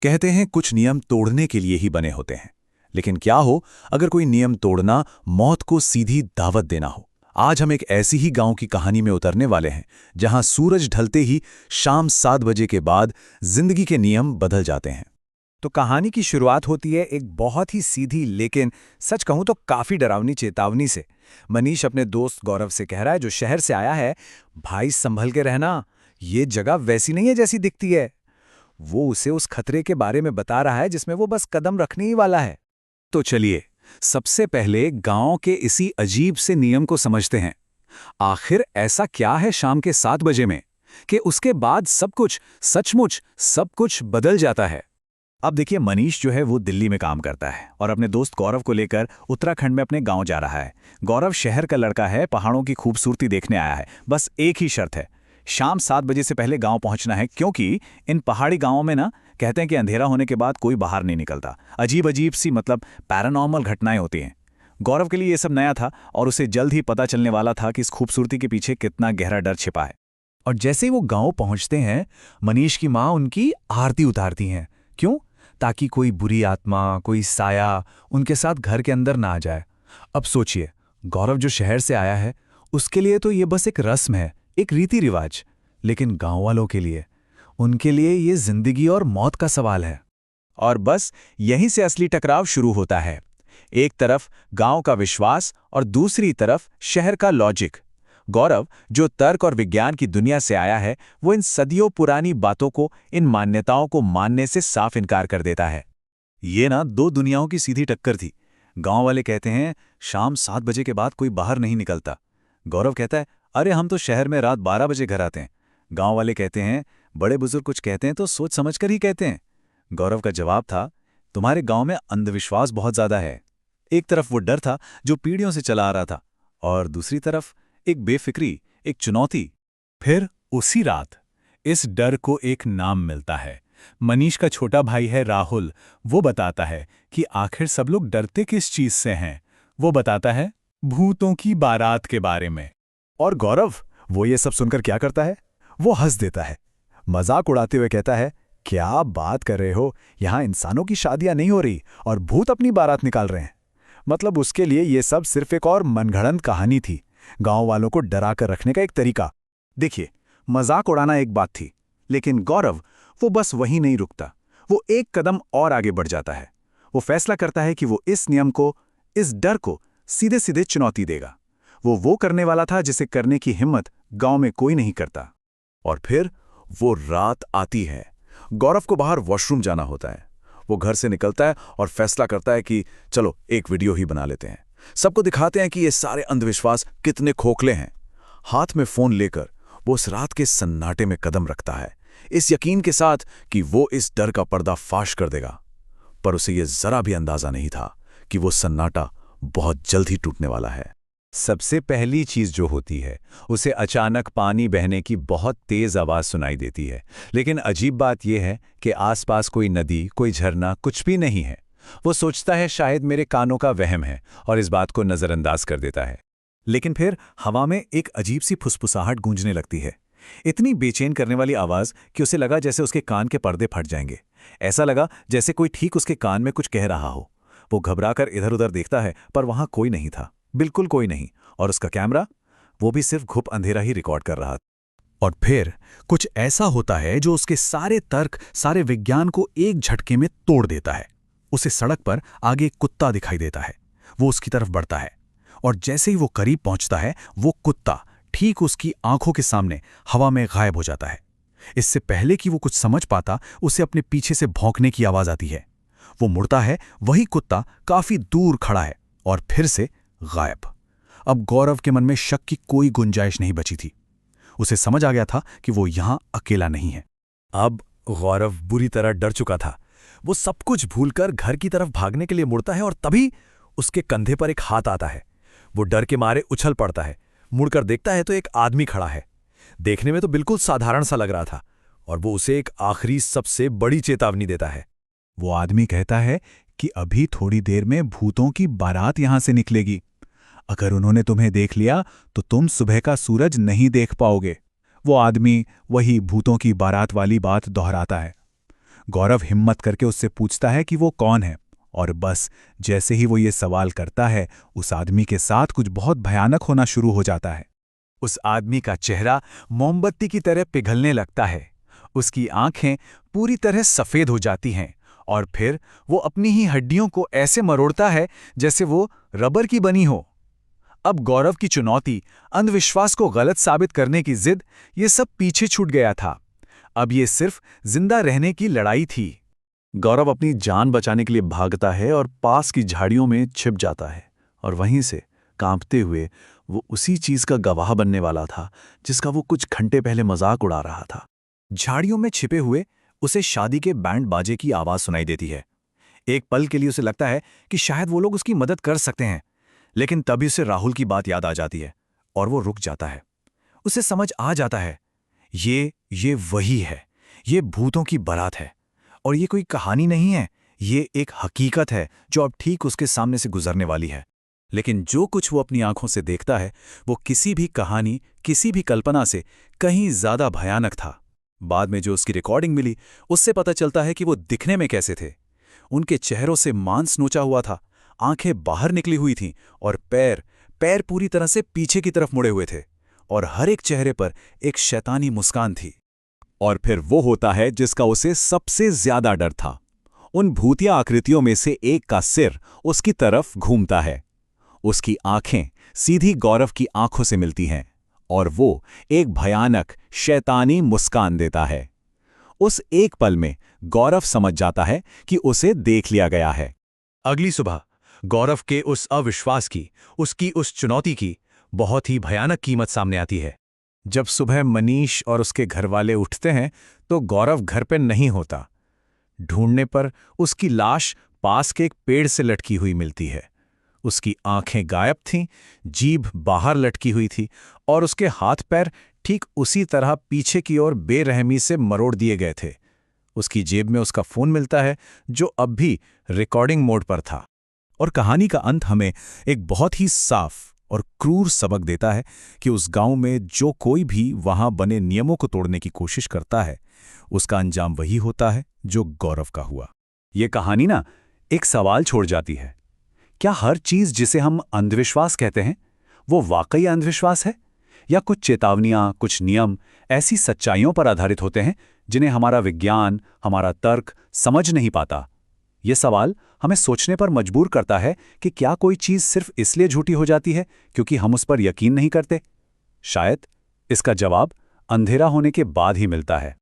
कहते हैं कुछ नियम तोड़ने के लिए ही बने होते हैं। लेकिन क्या हो अगर कोई नियम तोड़ना मौत को सीधी दावत देना हो। आज हम एक ऐसी ही गांव की कहानी में उतरने वाले हैं जहां सूरज ढलते ही शाम 7 बजे के बाद जिंदगी के नियम बदल जाते हैं। तो कहानी की शुरुआत होती है एक बहुत ही सीधी लेकिन सच कहूं तो काफी डरावनी चेतावनी से। मनीष अपने दोस्त गौरव से कह रहा है, जो शहर से आया है, भाई संभल के रहना, ये जगह वैसी नहीं है जैसी दिखती है। वो उसे उस खतरे के बारे में बता रहा है जिसमें वो बस कदम रखने ही वाला है। तो चलिए सबसे पहले गांव के इसी अजीब से नियम को समझते हैं। आखिर ऐसा क्या है शाम के 7 बजे में कि उसके बाद सब कुछ, सचमुच सब कुछ बदल जाता है। अब देखिए, मनीष जो है वो दिल्ली में काम करता है और अपने दोस्त गौरव को लेकर उत्तराखंड में अपने गांव जा रहा है। गौरव शहर का लड़का है, पहाड़ों की खूबसूरती देखने आया है। बस एक ही शर्त है, शाम 7 बजे से पहले गांव पहुंचना है, क्योंकि इन पहाड़ी गांवों में ना कहते हैं कि अंधेरा होने के बाद कोई बाहर नहीं निकलता। अजीब अजीब सी पैरानॉर्मल घटनाएं होती हैं। गौरव के लिए ये सब नया था और उसे जल्द ही पता चलने वाला था कि इस खूबसूरती के पीछे कितना गहरा डर छिपा है। और जैसे ही वो गांव पहुंचते हैं, मनीष की माँ उनकी आरती उतारती हैं। क्यों? ताकि कोई बुरी आत्मा, कोई साया उनके साथ घर के अंदर ना आ जाए। अब सोचिए, गौरव जो शहर से आया है, उसके लिए तो ये बस एक रस्म है, एक रीति रिवाज। लेकिन गांव वालों के लिए, उनके लिए ये जिंदगी और मौत का सवाल है। और बस यहीं से असली टकराव शुरू होता है। एक तरफ गांव का विश्वास और दूसरी तरफ शहर का लॉजिक। गौरव, जो तर्क और विज्ञान की दुनिया से आया है, वो इन सदियों पुरानी बातों को, इन मान्यताओं को मानने से साफ इनकार कर देता है। ये ना दो दुनियाओं की सीधी टक्कर थी। गांव वाले कहते हैं शाम 7 बजे के बाद कोई बाहर नहीं निकलता। गौरव कहता है, अरे हम तो शहर में रात 12 बजे घर आते हैं। गांव वाले कहते हैं बड़े बुजुर्ग कुछ कहते हैं तो सोच समझकर ही कहते हैं। गौरव का जवाब था, तुम्हारे गांव में अंधविश्वास बहुत ज्यादा है। एक तरफ वो डर था जो पीढ़ियों से चला आ रहा था, और दूसरी तरफ एक बेफिक्री, एक चुनौती। फिर उसी रात इस डर को एक नाम मिलता है। मनीष का छोटा भाई है राहुल। वो बताता है कि आखिर सब लोग डरते किस चीज से हैं। वो बताता है भूतों की बारात के बारे में। और गौरव, वो ये सब सुनकर क्या करता है? वो हंस देता है, मजाक उड़ाते हुए कहता है, क्या बात कर रहे हो, यहां इंसानों की शादियां नहीं हो रही और भूत अपनी बारात निकाल रहे हैं। मतलब उसके लिए ये सब सिर्फ एक और मनगढ़ंत कहानी थी, गांव वालों को डरा कर रखने का एक तरीका। देखिए, मजाक उड़ाना एक बात थी, लेकिन गौरव वो बस वहीं नहीं रुकता। वो एक कदम और आगे बढ़ जाता है। वो फैसला करता है कि वो इस नियम को, इस डर को सीधे सीधे चुनौती देगा। वो करने वाला था जिसे करने की हिम्मत गांव में कोई नहीं करता। और फिर वो रात आती है। गौरव को बाहर वॉशरूम जाना होता है। वो घर से निकलता है और फैसला करता है कि चलो एक वीडियो ही बना लेते हैं, सबको दिखाते हैं कि ये सारे अंधविश्वास कितने खोखले हैं। हाथ में फोन लेकर वो उस रात के सन्नाटे में कदम रखता है, इस यकीन के साथ कि वो इस डर का पर्दा फाश कर देगा। पर उसे ये जरा भी अंदाजा नहीं था कि वो सन्नाटा बहुत जल्द ही टूटने वाला है। सबसे पहली चीज जो होती है, उसे अचानक पानी बहने की बहुत तेज आवाज सुनाई देती है। लेकिन अजीब बात यह है कि आसपास कोई नदी, कोई झरना, कुछ भी नहीं है। वो सोचता है शायद मेरे कानों का वहम है और इस बात को नजरअंदाज कर देता है। लेकिन फिर हवा में एक अजीब सी फुसफुसाहट गूंजने लगती है, इतनी बेचैन करने वाली आवाज कि उसे लगा जैसे उसके कान के पर्दे फट जाएंगे। ऐसा लगा जैसे कोई ठीक उसके कान में कुछ कह रहा हो। वो घबराकर इधर उधर देखता है, पर वहां कोई नहीं था, बिल्कुल कोई नहीं। और उसका कैमरा, वो भी सिर्फ घुप अंधेरा ही रिकॉर्ड कर रहा था। और फिर कुछ ऐसा होता है जो उसके सारे तर्क, सारे विज्ञान को एक झटके में तोड़ देता है। उसे सड़क पर आगे एक कुत्ता दिखाई देता है। वो उसकी तरफ बढ़ता है और जैसे ही वो करीब पहुंचता है, वो कुत्ता ठीक उसकी आंखों के सामने हवा में गायब हो जाता है। इससे पहले कि वो कुछ समझ पाता, उसे अपने पीछे से भौंकने की आवाज आती है। वो मुड़ता है, वही कुत्ता काफी दूर खड़ा है और फिर से गायब। अब गौरव के मन में शक की कोई गुंजाइश नहीं बची थी। उसे समझ आ गया था कि वो यहां अकेला नहीं है। अब गौरव बुरी तरह डर चुका था। वो सब कुछ भूलकर घर की तरफ भागने के लिए मुड़ता है और तभी उसके कंधे पर एक हाथ आता है। वो डर के मारे उछल पड़ता है। मुड़कर देखता है तो एक आदमी खड़ा है। देखने में तो बिल्कुल साधारण सा लग रहा था और वो उसे एक आखिरी सबसे बड़ी चेतावनी देता है। वो आदमी कहता है कि अभी थोड़ी देर में भूतों की बारात यहां से निकलेगी। अगर उन्होंने तुम्हें देख लिया तो तुम सुबह का सूरज नहीं देख पाओगे। वो आदमी वही भूतों की बारात वाली बात दोहराता है। गौरव हिम्मत करके उससे पूछता है कि वो कौन है, और बस जैसे ही वो ये सवाल करता है, उस आदमी के साथ कुछ बहुत भयानक होना शुरू हो जाता है। उस आदमी का चेहरा मोमबत्ती की तरह पिघलने लगता है, उसकी आंखें पूरी तरह सफ़ेद हो जाती हैं, और फिर वो अपनी ही हड्डियों को ऐसे मरोड़ता है जैसे वो रबर की बनी हो। अब गौरव की चुनौती, अंधविश्वास को गलत साबित करने की जिद, ये सब पीछे छूट गया था। अब ये सिर्फ जिंदा रहने की लड़ाई थी। गौरव अपनी जान बचाने के लिए भागता है और पास की झाड़ियों में छिप जाता है, और वहीं से कांपते हुए वो उसी चीज का गवाह बनने वाला था जिसका वो कुछ घंटे पहले मजाक उड़ा रहा था। झाड़ियों में छिपे हुए उसे शादी के बैंड बाजे की आवाज सुनाई देती है। एक पल के लिए उसे लगता है कि शायद वो लोग उसकी मदद कर सकते हैं, लेकिन तभी उसे राहुल की बात याद आ जाती है और वो रुक जाता है। उसे समझ आ जाता है, ये वही है, ये भूतों की बारात है, और ये कोई कहानी नहीं है, ये एक हकीकत है जो अब ठीक उसके सामने से गुजरने वाली है। लेकिन जो कुछ वो अपनी आंखों से देखता है वो किसी भी कहानी, किसी भी कल्पना से कहीं ज्यादा भयानक था। बाद में जो उसकी रिकॉर्डिंग मिली, उससे पता चलता है कि वो दिखने में कैसे थे। उनके चेहरों से मांस नोचा हुआ था, आंखें बाहर निकली हुई थीं, और पैर पूरी तरह से पीछे की तरफ मुड़े हुए थे, और हर एक चेहरे पर एक शैतानी मुस्कान थी। और फिर वो होता है जिसका उसे सबसे ज्यादा डर था। उन भूतिया आकृतियों में से एक का सिर उसकी तरफ घूमता है। उसकी आंखें सीधी गौरव की आंखों से मिलती हैं, और वो एक भयानक शैतानी मुस्कान देता है। उस एक पल में गौरव समझ जाता है कि उसे देख लिया गया है। अगली सुबह गौरव के उस अविश्वास की, उसकी उस चुनौती की बहुत ही भयानक कीमत सामने आती है। जब सुबह मनीष और उसके घरवाले उठते हैं तो गौरव घर पे नहीं होता। ढूंढने पर उसकी लाश पास के एक पेड़ से लटकी हुई मिलती है। उसकी आंखें गायब थीं, जीभ बाहर लटकी हुई थी, और उसके हाथ पैर ठीक उसी तरह पीछे की ओर बेरहमी से मरोड़ दिए गए थे। उसकी जेब में उसका फोन मिलता है जो अब भी रिकॉर्डिंग मोड पर था। और कहानी का अंत हमें एक बहुत ही साफ और क्रूर सबक देता है कि उस गांव में जो कोई भी वहां बने नियमों को तोड़ने की कोशिश करता है, उसका अंजाम वही होता है जो गौरव का हुआ। ये कहानी ना एक सवाल छोड़ जाती है, क्या हर चीज जिसे हम अंधविश्वास कहते हैं वो वाकई अंधविश्वास है, या कुछ चेतावनियां, कुछ नियम ऐसी सच्चाइयों पर आधारित होते हैं जिन्हें हमारा विज्ञान, हमारा तर्क समझ नहीं पाता। ये सवाल हमें सोचने पर मजबूर करता है कि क्या कोई चीज सिर्फ इसलिए झूठी हो जाती है क्योंकि हम उस पर यकीन नहीं करते। शायद इसका जवाब अंधेरा होने के बाद ही मिलता है।